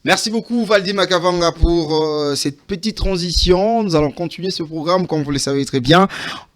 Merci beaucoup Valdi Makavanga pour cette petite transition. Nous allons continuer ce programme comme vous le savez très bien.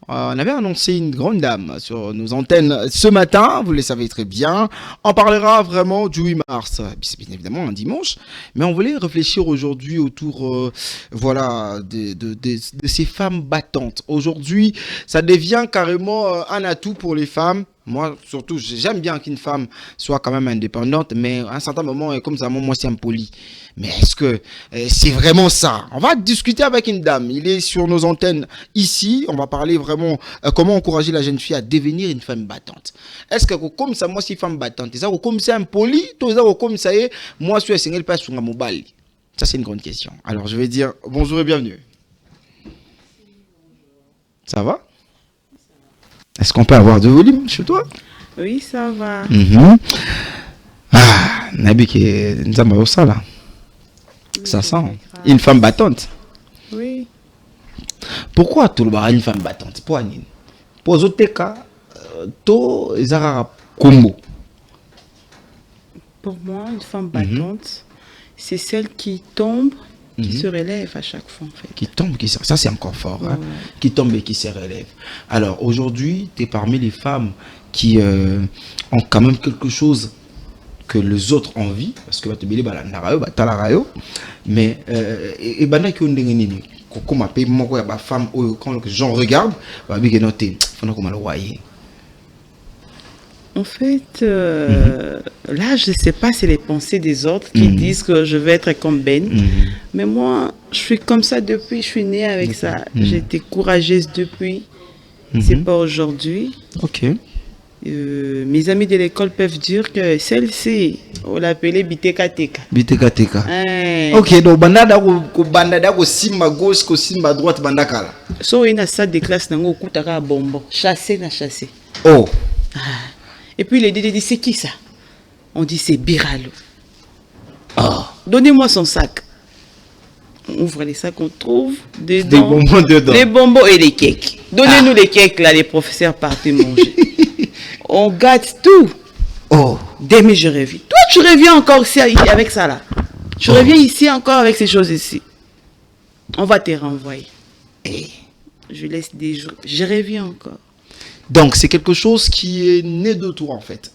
On avait annoncé une grande dame sur nos antennes ce matin, vous le savez très bien. On parlera vraiment du 8 mars. C'est bien évidemment un dimanche, mais on voulait réfléchir aujourd'hui autour voilà, de ces femmes battantes. Aujourd'hui, ça devient carrément un atout pour les femmes. Moi, surtout, j'aime bien qu'une femme soit quand même indépendante, mais à un certain moment, comme ça, moi, c'est impoli. Mais est-ce que c'est vraiment ça? On va discuter avec une dame. Il est sur nos antennes ici. On va parler vraiment comment encourager la jeune fille à devenir une femme battante. Est-ce que comme ça, moi, je suis femme battante, c'est comme ça impoli, tout ça comme ça est, moi, je suis un single pas sur un mobile. Ça, c'est une grande question. Alors, je vais dire bonjour et bienvenue. Ça va? Est-ce qu'on peut avoir de volume chez toi? Oui, ça va. Ah, Nabi qui est ça là. Ça sent. Une femme battante. Oui. Pourquoi tout le monde une femme battante? Pour Anine. Pour Zoteka, to Zara Kombo. Pour moi, une femme battante, c'est celle qui tombe, qui se relève à chaque fois en fait. Qui tombe, qui se... ça c'est encore fort. Hein? Qui tombe et qui se relève. Alors aujourd'hui, tu es parmi les femmes qui ont quand même quelque chose que les autres envient, parce que mais et banda qui ont des comme appelle moi ba femme quand j'en regarde ba bi que noter faut qu'on le voyer. En fait, là, je ne sais pas, c'est les pensées des autres qui disent que je vais être comme Ben. Mais moi, je suis comme ça depuis, je suis née avec ça. J'ai été courageuse depuis. C'est pas aujourd'hui. Ok. Mes amis de l'école peuvent dire que celle-ci, on l'appelait Biteka Teka. Biteka Teka. Ok, donc bandada ko simba gauche, ko simba droite bandakala. So ina salle de classe nango okutaka bonbon, chasser na chasser. Oh. Et puis les dédés disent c'est qui ça? On dit c'est Biralo. Oh. Donnez-moi son sac. On ouvre les sacs, on trouve des bonbons dedans. Les bonbons et les cakes. Donnez-nous les cakes là, les professeurs partent manger. On gâte tout. Oh. Demain je reviens. Toi tu reviens encore ici avec ça là. Tu reviens ici encore avec ces choses ici. On va te renvoyer. Et je laisse des jours. Je reviens encore. Donc c'est quelque chose qui est né de toi en fait.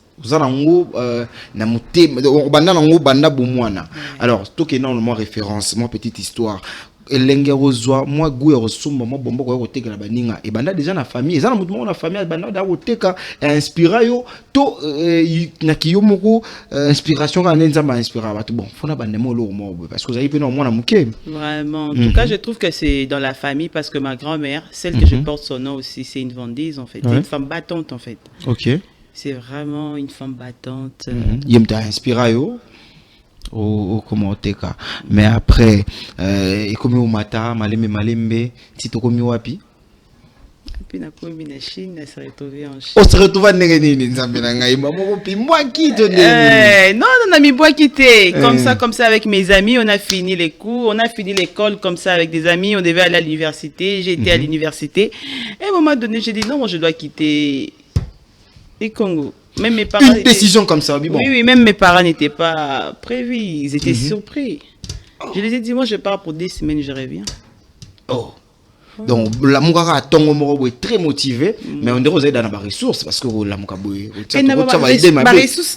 Alors, tout est normalement référence, moi petite histoire. Moi goût resumba moi bombo ko teka na baninga e banda déjà na famille ezana mutu na famille banda da ko teka inspira yo to na kiyomoko inspiration quand nzamba inspira batu bon fona bande mo lo mo parce que vous avez pe no mwana muke. Vraiment, en tout cas je trouve que c'est dans la famille parce que ma grand-mère, celle que je porte son nom aussi, c'est une vendeuse en fait, une femme battante en fait. OK. C'est vraiment une femme battante. Il m'a inspiré au comment teka. Mais après comme au matin malembe tito komi wapi? Puis na komi na Chine, na se retrouver en Chine. On se retrouve à nini nzambe na ngai mamo pi moi qui te non on a mis bois quitté comme ça avec mes amis, on a fini les cours, on a fini l'école comme ça avec des amis, on devait aller à l'université, j'ai été à l'université et à un moment donné j'ai dit non, moi je dois quitter les Congo. Même mes parents une décision comme ça, bon. Oui, même mes parents n'étaient pas prévus, ils étaient surpris. Je les ai dit, moi je pars pour 10 semaines, je reviens. Oh. Donc, la Mouka a est très motivé, mais on dirait que vous avez dans la ressource parce que la Mouka ma ressource,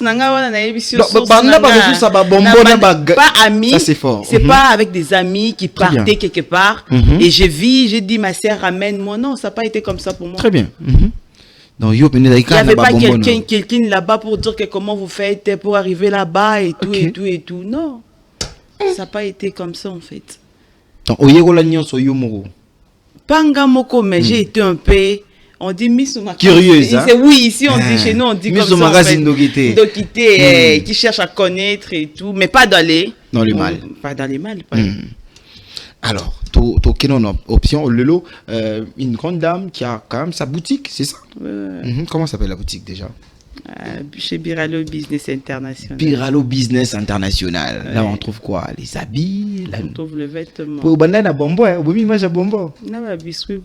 pas amis, ça c'est fort. C'est pas avec des amis qui partaient quelque part et j'ai dit ma sœur ramène-moi. Non, ça n'a pas été comme ça pour moi. Très bien. Donc, il n'y avait pas quelqu'un là-bas pour dire que comment vous faites pour arriver là-bas et tout, et tout. Non, ça n'a pas été comme ça en fait. Donc, Panga moko, mais j'ai été un peu, on dit curieuse. Hein? Oui, ici on dit chez nous, on dit comme ça. Magazine qui cherche à connaître et tout, mais pas dans les mal. Pas dans les mal. Alors, tu as une option, Lelo, une grande dame qui a quand même sa boutique, c'est ça? Comment s'appelle la boutique déjà? Chez Biralo Business International. Biralo Business International. Là, on trouve quoi? Les habits, on trouve le vêtement. Pour banane à bonbon, au bout image à bonbon. Non, mais biscuit.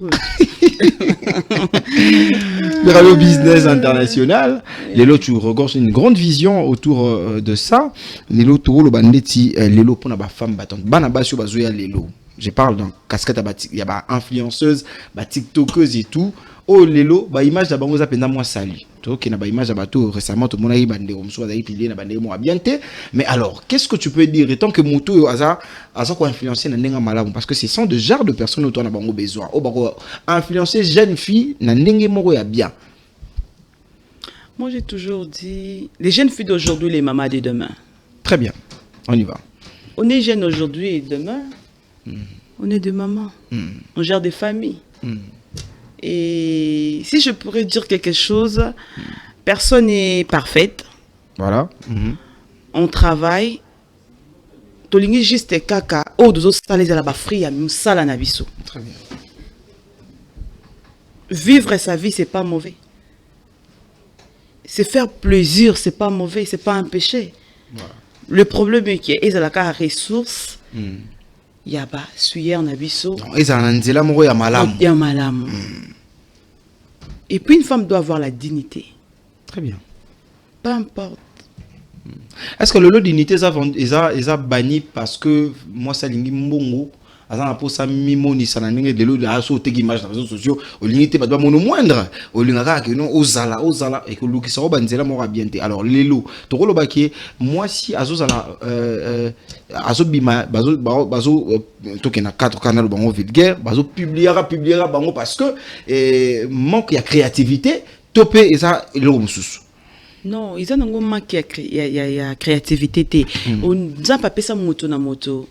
Biralo Business International. Les lots, tu regorges une grande vision autour de ça. Les lots, tu roules bandeti, les lots pour la femme battante. Banabasio bazoya les lots. Je parle dans casquette, il y a influenceuse, tiktokeuse et tout. Oh lelo, bah image d'abord vous appelez moi sali. Donc il y a une image d'abord récemment tout le monde a eu bandé comme ça, il na bandé moi bien té. Mais alors qu'est-ce que tu peux dire tant que moto hasard quoi influencer na nenga malamu parce que ce sont de genre de personnes autour na bango besoin. Oh bah influencer jeune fille na nenga moko ya bien. Moi j'ai toujours dit les jeunes filles d'aujourd'hui les mamans de demain. Très bien. On y va. On est jeunes aujourd'hui et demain on est des mamans. On gère des familles. Et si je pourrais dire quelque chose, personne n'est parfaite. Voilà. On travaille. Tolingi juste kaka. Oh, deux autres salés à la bafri à musala nabiso. Très bien. Vivre sa vie, c'est pas mauvais. Se faire plaisir, c'est pas mauvais, c'est pas un péché. Voilà. Le problème est qu'il y a la ressources. Yaba suyer nabiso. Ya malam. Et puis une femme doit avoir la dignité. Très bien. Peu importe. Est-ce que le lot dignité est banni parce que moi ça lingi mbongo azana po sa mimoni sana ninge de lot de so teki image dans les réseaux sociaux au limité ba doit mono moindre au lingaka que non ozala et que lu ki sa banzela mo rabienté alors lelo to ko lobaki moi si azozala azobima bazo tokena 4 canaux bango vulgaire bazo publiera bango parce que manque ya créativité topé eza lo mususu. Non, ils ont un manque de créativité. On n'a pas ça moto na moto.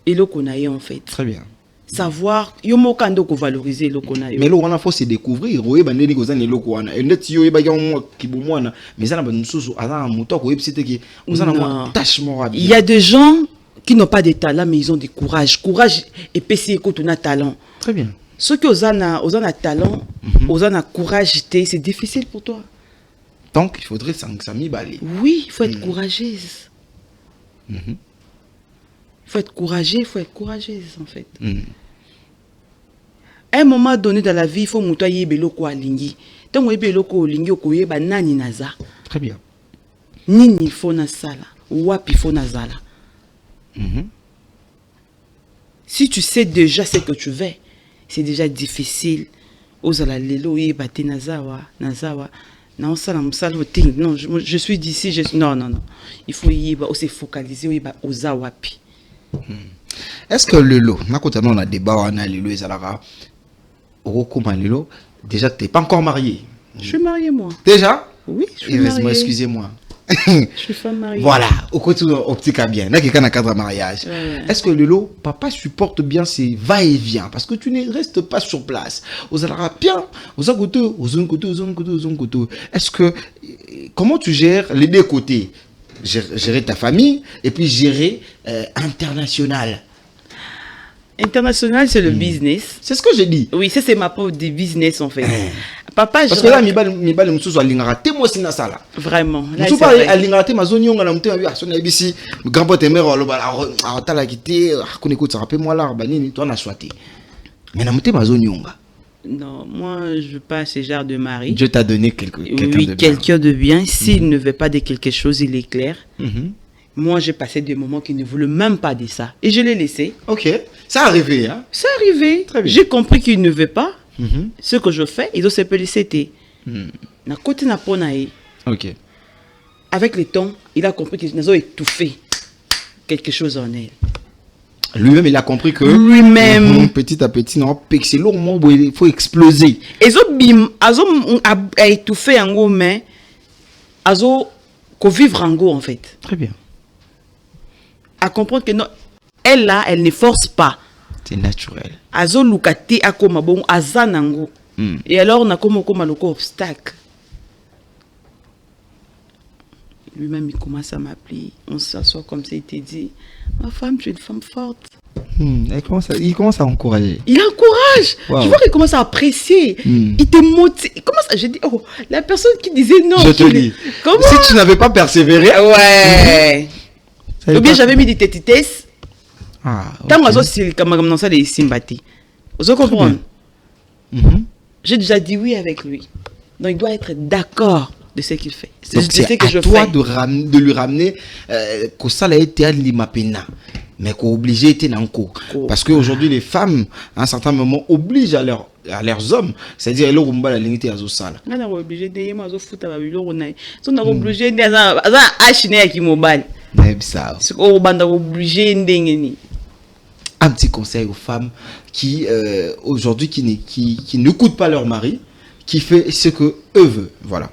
Et le qu'on a en fait. Très bien. Savoir, il y a un mot qu'on valoriser le qu'on a. Mais le on a faut se découvrir. Oui, ben les gars, les locaux et net yo ba moi qui bon moi mais ça na ben sous à un moto ko epsite qui on a tâchement rapide. Il y a des gens qui n'ont pas de talent mais ils ont du courage. Courage et PC quand on a talent. Très bien. Ceux qui ont un talent, ont un courage, c'est difficile pour toi. Donc, il faudrait s'en baler. Oui, il faut être courageuse. Il faut être courageuse, en fait. À un moment donné dans la vie, il faut monter beloko alingi. Tant que beloko alingi, okoye ba nani naza. Très bien. Nini il faut na sala, wapi faut na zala. Si tu sais déjà ce que tu veux, c'est déjà difficile. Ozala lelo yeba te nazawa. Non, je suis d'ici. Non. Il faut se focaliser aux awapi. Est-ce que le lot, on a débat, on a le lot, déjà, tu n'es pas encore marié? Je suis marié, moi. Déjà? Oui, je suis marié. Excusez-moi. Je suis femme mariée. Voilà, au côté optique à bien. Là, quelqu'un a un cadre mariage. Ouais. Est-ce que le lot, papa supporte bien ses va-et-vient? Parce que tu ne restes pas sur place. Aux alara bien, aux un côté. Est-ce que, comment tu gères les deux côtés? Gérer ta famille et puis gérer international. International, c'est le business. C'est ce que j'ai dit. Oui, ça c'est ma propre de business en fait. Papa, parce que là, mi bal mususu alingaraté moi sina sala. Vraiment. Mususu pas alingaraté ma zone yonga na mute abi asona ibisi grand pote mère aloba atala kité ko écoute ça rappelle moi là banini toi na choité. Mais na mute ma zone yonga. Non, moi je veux pas ce genre de mari. Dieu t'a donné quelqu'un de bien. Oui, quelqu'un de bien. S'il ne veut pas de quelque chose, il est clair. Moi, j'ai passé des moments qui ne voulaient même pas de ça. Et je l'ai laissé. Ok. Ça arrivé, hein? C'est arrivé. Très bien. J'ai compris qu'il ne veut pas. Ce que je fais, ils ont se félicité. Na côté na ponaï. Ok. Avec le temps, il a compris qu'ils ont étouffé quelque chose en elle. Lui-même, il a compris que... Lui-même. Petit à petit, non, c'est lourd, il faut exploser. Ils ont étouffé en gros, mais ils ont vivre en gros, en fait. Très bien. À comprendre que non, elle là, elle ne force pas. C'est naturel. Azo lukati akoma bon azanango. Et alors on a comme loko obstacle. Lui-même, il commence à m'appeler. On s'assoit comme ça, il te dit, ma femme, tu es une femme forte. Il commence à encourager. Il encourage. Wow. Tu vois qu'il commence à apprécier. Il te motive. Il commence à... Je dis, oh, la personne qui disait non. Je te dis. Comment? Si tu n'avais pas persévéré. Ouais. Ou bien j'avais mis des têtes. Ah, tant que c'est comme ça, les sympathies. Vous comprenez? J'ai déjà dit oui avec lui. Donc il doit être d'accord de ce qu'il fait. Donc c'est à toi de lui ramener que ça a été à l'imapena. Mais qu'on obligé était dans le coup. Parce qu'aujourd'hui, les femmes, à un certain moment, obligent à leurs hommes. C'est-à-dire, leur rumba la limité à Zosala. On est obligé de y aller à foot à Babylone. On est obligé de acheter à Kimobal. C'est obligé de un petit conseil aux femmes qui, aujourd'hui, qui n'écoutent pas leur mari, qui fait ce que eux veulent. Voilà.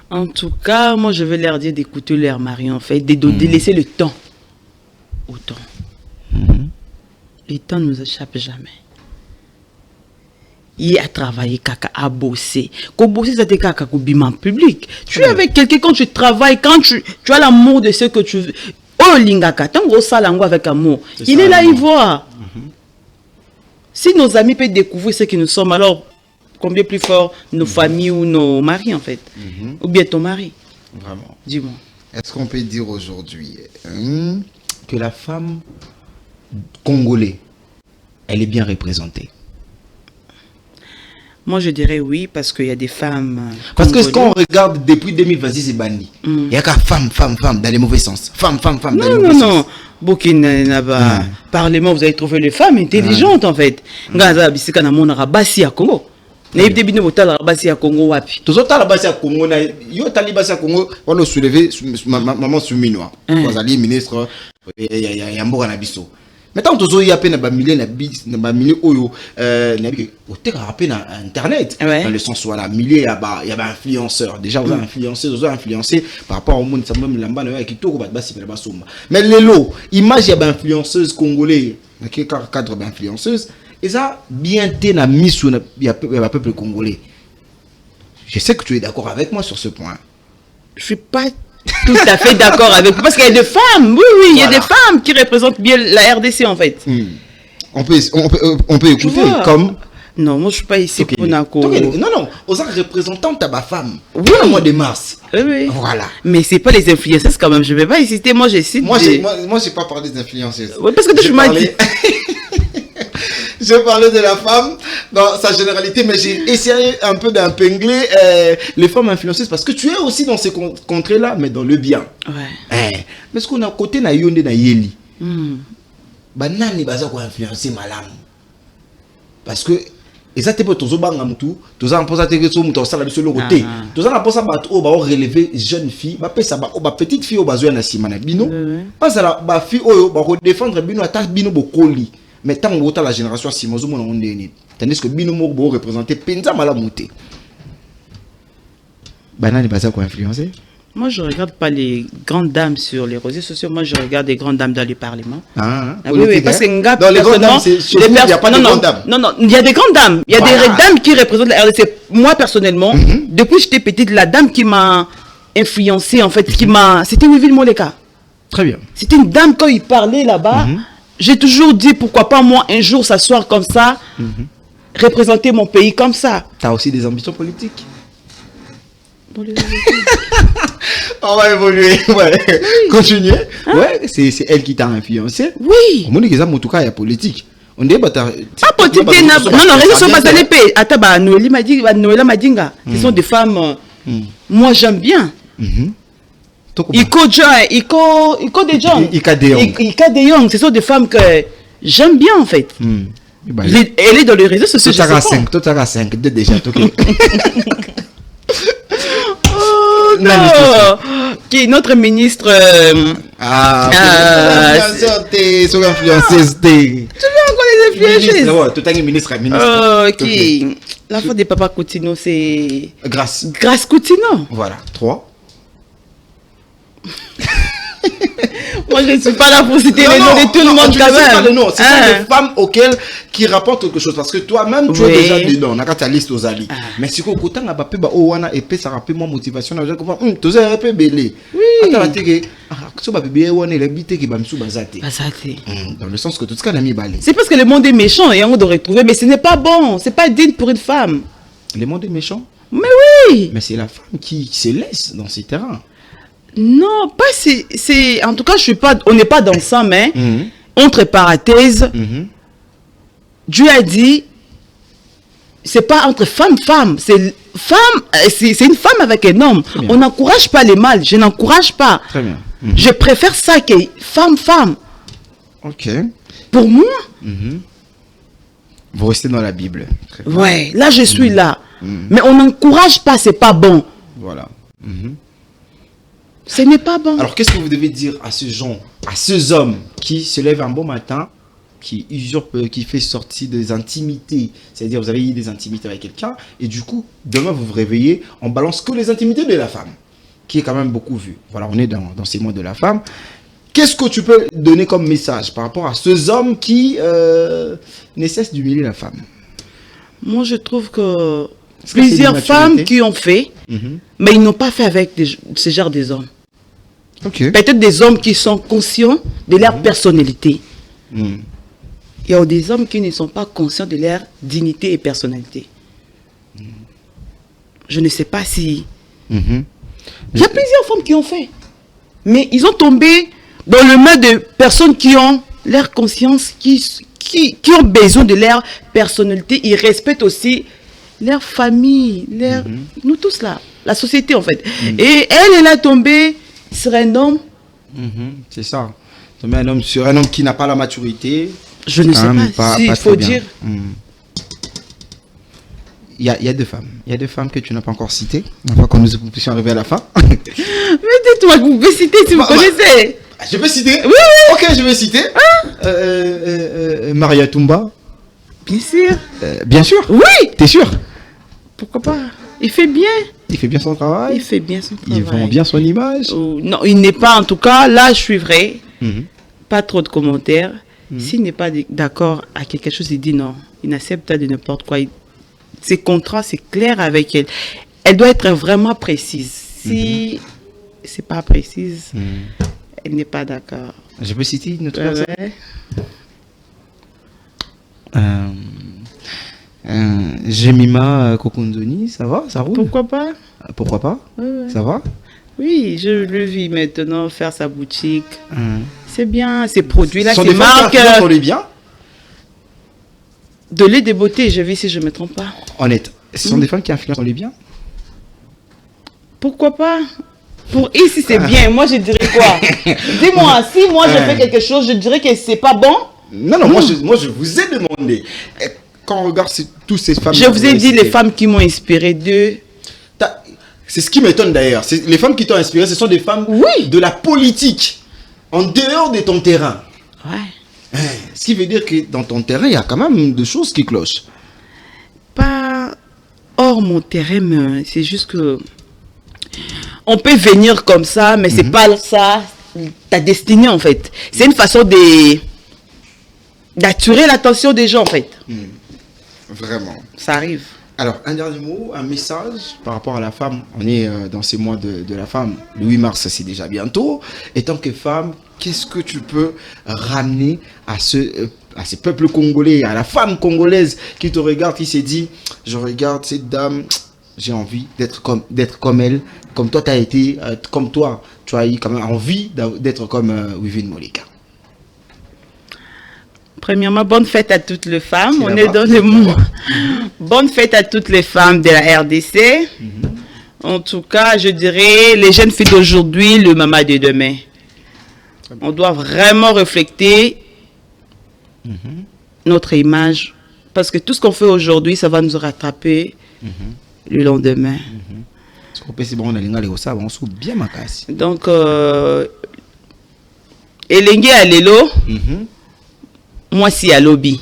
En tout cas, moi, je vais leur dire d'écouter leur mari, en fait, de laisser le temps au temps. Le temps ne nous échappe jamais. Il a travaillé, kaka, a bossé. Quand bosser, ça te kaka, en public. Tu es avec quelqu'un quand tu travailles, quand tu as l'amour de ce que tu veux. Oh, lingaka, tant que ça langue avec amour. Il est là, il voit. Si nos amis peuvent découvrir ce que nous sommes, alors combien plus fort nos familles ou nos maris, en fait. Ou bien ton mari. Vraiment. Dis-moi. Est-ce qu'on peut dire aujourd'hui que la femme congolaise, elle est bien représentée? Moi, je dirais oui, parce qu'il y a des femmes... Parce que quand on regarde depuis 2026, c'est banni. Il n'y a qu'à femme, dans les mauvais sens. Femme, dans les mauvais sens. Non. Burkina, Parlement, vous avez trouvé les femmes intelligentes, en fait. Ngaza, bisika na mona rabasi à Congo. N'ayez bino botala rabasi à Congo wapi. Tous autres rabasi à Congo, yo tali rabasi à Congo, on a soulevé maman Souminoa. Vous allez ministre, Yamboura Nabiso. Maintenant, tous y a peine à milliers oyo, au terrain à internet. Dans le sens où la milliers, il y a influenceurs. Déjà, vous avez influencé par rapport au monde, ça même l'amba qui tourne, mais les lots, image, il y a influenceuse congolais, qui est cadre d'influenceuse, et ça, bien t'es na mis sur le peuple congolais. Je sais que tu es d'accord avec moi sur ce point. Je suis pas tout à fait d'accord avec vous. Parce qu'il y a des femmes, oui, il y a des femmes qui représentent bien la RDC en fait. On peut écouter comme... Non, moi je suis pas ici pour Nako. Non, aux représentants de ma femme. Oui. Au mois de mars. Oui. Voilà. Mais c'est pas les influenceuses quand même. Je vais pas insister. Moi j'essaie. Moi j'ai pas parlé des influenceuses. Oui, parce que tu m'as dit. Je parlais de la femme dans sa généralité, mais j'ai essayé un peu d'épingler les femmes influenceuses parce que tu es aussi dans ces contrées-là, mais dans le bien. Ouais. Mais ce qu'on a côté na yonde na yeli. Banani baza ko influencer malam. Parce que exactement tozo banga mutu, tozo imposa tereso mutu sala biso le côté. Tozo na posa ba o ba relever jeune fille, ba pesa ba o ba petite fille o bazo na sima na bino. Pas ça ba fille oyo ba ko défendre bino attaque bino bokoli. Mais tant que la génération Simozo, tandis que Binomo représenter Penza Malamouté. Banane Baza quoi influencer? Moi, je ne regarde pas les grandes dames sur les réseaux sociaux. Moi, je regarde les grandes dames dans le Parlement. Oui, parce que dans les grandes dames, il n'y a pas de grandes dames. Non, il y a des grandes dames. Il y a des dames qui représentent la RDC. Moi, personnellement, depuis que j'étais petite, la dame qui m'a influencé, en fait, c'était Wiville Moleka. Très bien. C'était une dame, quand il parlait là-bas, j'ai toujours dit, pourquoi pas moi, un jour, s'asseoir comme ça, représenter mon pays comme ça. Tu as aussi des ambitions politiques? On va évoluer. Ouais. Continuer. Ouais, c'est elle qui t'a influencé. Oui. On dit que ça, en tout cas, il y a politique. On dit, politique, non, les sont pas l'épée. Attends, Noëlla Madinga, ce sont des femmes, moi, j'aime bien. Iko de Jong. Ika de Jong, ce sont des femmes que j'aime bien en fait. Elle est dans les réseaux sociaux. Toi, tu as 5, déjà. Qui est notre ministre. Influenceuse. Tu veux encore les influenceuses? Tu es ministre. Qui la faute de Papa Coutinho, c'est. Grâce Coutinho. Voilà, 3. Moi, je ne suis pas là pour citer les noms de tout le monde quand même. C'est des femmes auxquelles qui rapportent quelque chose. Parce que toi-même, tu es déjà dedans. On a ta liste aux alliés. Mais si tu as une motivation, tu as un peu belé. Attends, bébé, on est l'habité qui va me sous-bazater. Dans le sens que tout ce qu'on a mis balé. C'est parce que le monde est méchant et on doit retrouver, mais ce n'est pas bon, c'est pas digne pour une femme. Le monde est méchant? Mais oui! Mais c'est la femme qui se laisse dans ces terrains. Non, pas c'est en tout cas, on n'est pas dans ça, mais entre parenthèses, Dieu a dit, c'est pas entre femme, c'est une femme avec un homme. On n'encourage pas les mâles, je n'encourage pas. Très bien. Je préfère ça que femme. Ok. Pour moi, vous restez dans la Bible. Très bien. ouais, là je suis là. Mais on n'encourage pas, c'est pas bon. Voilà. Ce n'est pas bon. Alors, qu'est-ce que vous devez dire à ces gens, à ces hommes qui se lèvent un bon matin, qui usurpent, qui fait sortir des intimités, c'est-à-dire vous avez eu des intimités avec quelqu'un, et du coup, demain vous vous réveillez, on balance que les intimités de la femme, qui est quand même beaucoup vue. Voilà, on est dans ces mois de la femme. Qu'est-ce que tu peux donner comme message par rapport à ces hommes qui ne cessent d'humilier la femme? Moi, je trouve que plusieurs femmes qui ont fait, mais ils n'ont pas fait avec ce genre des hommes. Okay. Peut-être des hommes qui sont conscients de leur personnalité. Il y a des hommes qui ne sont pas conscients de leur dignité et personnalité. Je ne sais pas si... Il y a plusieurs femmes qui ont fait. Mais ils ont tombé dans le main de personnes qui ont leur conscience, qui ont besoin de leur personnalité. Ils respectent aussi leur famille, nous tous là, la société en fait. Et elle est tombée sur un homme. C'est ça. Tomber un homme sur un homme qui n'a pas la maturité. Je ne sais pas s'il faut dire. Il y a deux femmes. Il y a deux femmes que tu n'as pas encore citées. Avant que nous puissions arriver à la fin. Mais dis-toi que vous pouvez citer si vous connaissez. Je peux citer? Oui. Ok, je vais citer. Maria Toumba. Bien sûr. Bien sûr. Oui. T'es sûr? Pourquoi pas? Il fait bien. Il fait bien son travail. Il fait bien son travail. Il vend bien son image. Non, il n'est pas, en tout cas, là je suis vrai. Pas trop de commentaires. S'il n'est pas d'accord à quelque chose, il dit non. Il n'accepte pas de n'importe quoi. Ses contrats, c'est clair avec elle. Elle doit être vraiment précise. Si c'est pas précise, elle n'est pas d'accord. Je peux citer une autre personne? Jemima Kokunzoni, ça va? Ça roule? Pourquoi pas? Pourquoi pas? Ça va? Oui, je le vis maintenant faire sa boutique. C'est bien, ces produits-là qui marquent. Sont des biens? De lait de beauté, je vis si je ne me trompe pas. Honnête, ce sont des femmes qui influencent les biens? Pourquoi pas? Pour ici c'est bien, moi je dirais quoi? Dis-moi, si moi je fais quelque chose, je dirais que c'est pas bon? Non, moi je vous ai demandé. Quand on regarde tous ces femmes... Je vous ai dit les femmes qui m'ont inspiré d'eux. C'est ce qui m'étonne d'ailleurs. Les femmes qui t'ont inspiré, ce sont des femmes de la politique, en dehors de ton terrain. Ouais. Ce qui veut dire que dans ton terrain, il y a quand même des choses qui clochent. Pas hors mon terrain, mais c'est juste que... On peut venir comme ça, mais c'est pas ça ta destinée en fait. C'est une façon d'attirer l'attention des gens en fait. Vraiment. Ça arrive. Alors, un dernier mot, un message par rapport à la femme. On est dans ces mois de la femme. Le 8 mars, c'est déjà bientôt. Et tant que femme, qu'est-ce que tu peux ramener à ces peuples congolais, à la femme congolaise qui te regarde, qui s'est dit, je regarde cette dame, j'ai envie d'être comme elle, comme toi tu as été, comme toi, tu as eu quand même envie d'être comme Wivine Moleka. Premièrement, bonne fête à toutes les femmes. On est dans le monde. Bonne fête à toutes les femmes de la RDC. En tout cas, je dirais, les jeunes filles d'aujourd'hui, le maman de demain. On doit vraiment refléter notre image. Parce que tout ce qu'on fait aujourd'hui, ça va nous rattraper le lendemain. Donc, Elengue Alelo, moi si à lobby.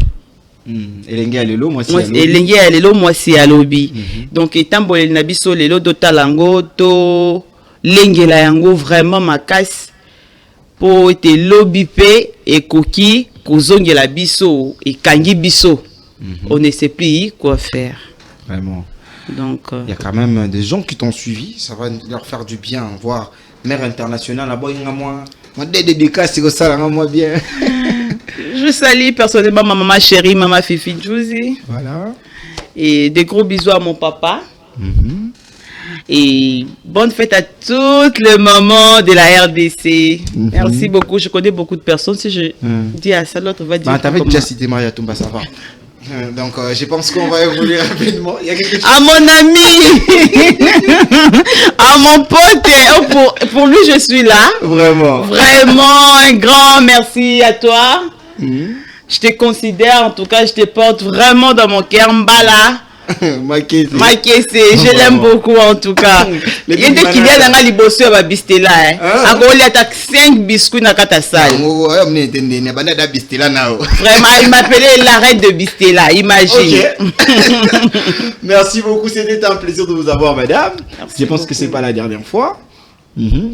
Elengue Alelo, moi si à lobby. Elengue Alelo, moi si à lobby. Donc, étant bon, el nabiso lelo do talango, to lenge la yango vraiment makasi. Po ete lobby pe et koki, kozonge la biso et kangi biso. On ne sait plus quoi faire. Vraiment. Donc, il y a quand même des gens qui t'ont suivi, ça va leur faire du bien, voir mère internationale, moi dédicace, c'est ça, moi bien. Je salue personnellement ma maman chérie, maman Fifi Djouzi. Voilà. Et des gros bisous à mon papa. Et bonne fête à toutes les mamans de la RDC. Merci beaucoup. Je connais beaucoup de personnes. Si je dis à ça, l'autre va dire. Bah, t'avais déjà cité Maria Toumba, ça va. Donc, je pense qu'on va évoluer rapidement. Il y a quelque chose... À mon ami, à mon pote, pour lui, je suis là. Vraiment. Vraiment, un grand merci à toi. Je te considère, en tout cas, je te porte vraiment dans mon cœur. Mbala. Makese, je l'aime beaucoup en tout cas. Il y a des qui viennent dans la libosso à Bistela. Encore il y a 5 biscuits dans la salle. Vraiment, il m'appelait la reine de Bistela, imagine. Merci beaucoup, c'était un plaisir de vous avoir, madame. Je pense que c'est pas la dernière fois.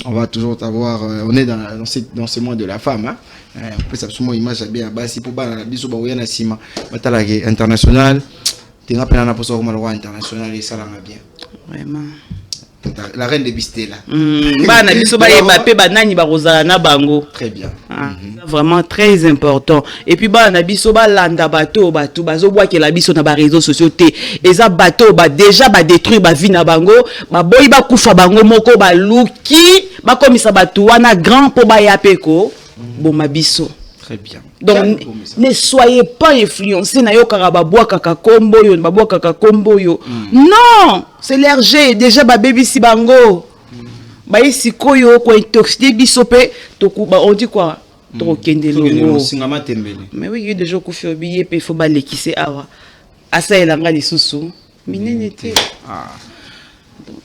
On va toujours t'avoir, on est dans ce mois de la femme. Hein. En plus, absolument, image bien bas, si pour la biso ba oyana sima, batalage international. Tu as un poste international et ça l'a bien. Vraiment. La reine de Bistela. Très bien. Vraiment très important. Et puis, na biso ba landa bateau, bazo bois que la biso na ba réseaux sociaux te. Et ça bateau déjà détruire ba vie na bango, ba boy ba kufa bango moko ba luki, ba komisa bateau wana grand po ba yapeko. Bon ma biso. Très bien. Donc, ne soyez pas influencés. Non, c'est l'RG. Déjà, baby si bango. Baye si koyo ko intoxiqué bisope. On dit quoi? Mais oui, il y a déjà fait un billet. Il faut baler qui c'est awa. Asa elanga li susu. Minenete.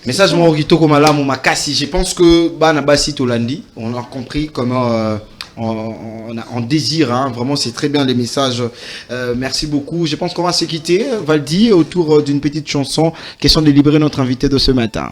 Message Morito Komala Makasi. Je pense que Bana Bassi Tolandi, on a compris comment. On désire, hein, vraiment c'est très bien les messages. Merci beaucoup. Je pense qu'on va se quitter, Valdi, autour d'une petite chanson, question de libérer notre invité de ce matin.